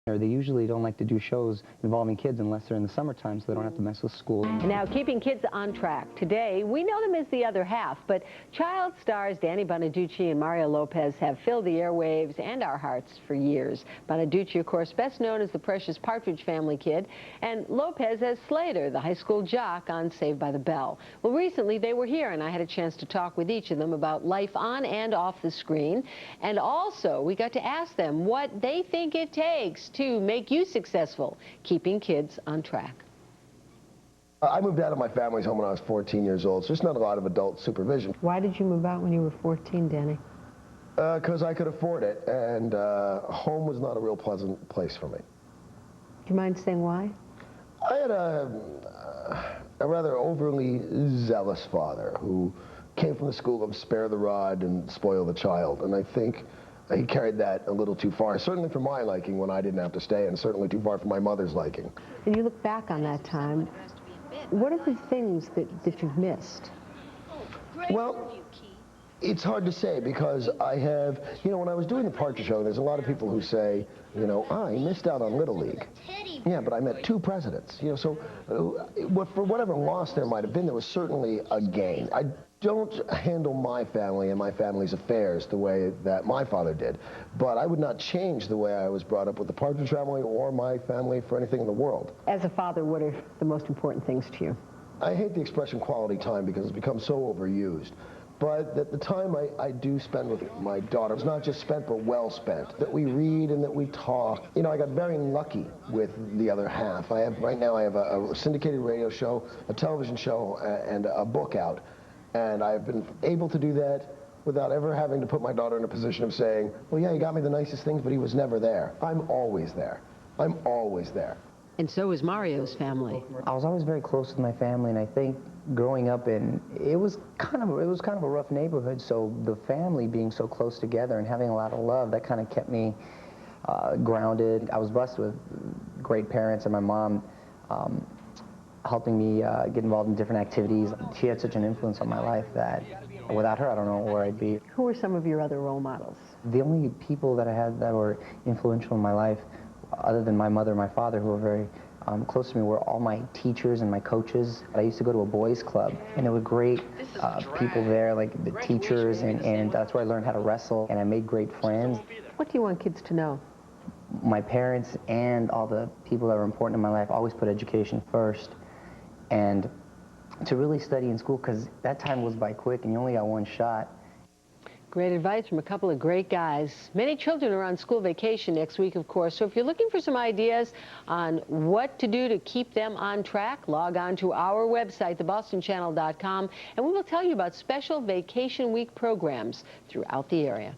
They usually don't like to do shows involving kids unless they're in the summertime, so they don't have to mess with school. And now, keeping kids on track. Today, we know them as the other half, but child stars Danny Bonaduce and Mario Lopez have filled the airwaves and our hearts for years. Bonaduce, of course, best known as the precious Partridge Family kid, and Lopez as Slater, the high school jock on Saved by the Bell. Well, recently they were here, and I had a chance to talk with each of them about life on and off the screen. And also, we got to ask them what they think it takes to make you successful, keeping kids on track. I moved out of my family's home when I was 14 years old, so there's not a lot of adult supervision. Why did you move out when you were 14, Danny? Because I could afford it, and home was not a real pleasant place for me. Do you mind saying why? I had a rather overly zealous father who came from the school of spare the rod and spoil the child, and I think he carried that a little too far, certainly for my liking when I didn't have to stay, and certainly too far for my mother's liking. And you look back on that time, what are the things that you've missed? Well, it's hard to say because I have, when I was doing the Partridge Show, there's a lot of people who say, I missed out on Little League. Yeah, but I met two presidents, so for whatever loss there might have been, there was certainly a gain. I don't handle my family and my family's affairs the way that my father did, but I would not change the way I was brought up with the Partridge Family or my family for anything in the world. As a father, what are the most important things to you? I hate the expression quality time because it's become so overused. But at the time I do spend with my daughter, it's not just spent, but well spent. That we read and that we talk. I got very lucky with the other half. Right now I have a syndicated radio show, a television show, and a book out. And I've been able to do that without ever having to put my daughter in a position of saying, well, yeah, he got me the nicest things, but he was never there. I'm always there. I'm always there. And so is Mario's family. I was always very close with my family, and I think growing up it was kind of a rough neighborhood, so the family being so close together and having a lot of love, that kind of kept me grounded. I was blessed with great parents, and my mom helping me get involved in different activities. She had such an influence on my life that without her, I don't know where I'd be. Who are some of your other role models? The only people that I had that were influential in my life, other than my mother and my father, who were very close to me, were all my teachers and my coaches. I used to go to a boys' club, and there were great people there, like the teachers, and that's where I learned how to wrestle, and I made great friends. What do you want kids to know? My parents and all the people that were important in my life always put education first, and to really study in school, because that time goes by quick and you only got one shot. Great advice from a couple of great guys. Many children are on school vacation next week, of course, so if you're looking for some ideas on what to do to keep them on track, log on to our website, thebostonchannel.com, and we will tell you about special vacation week programs throughout the area.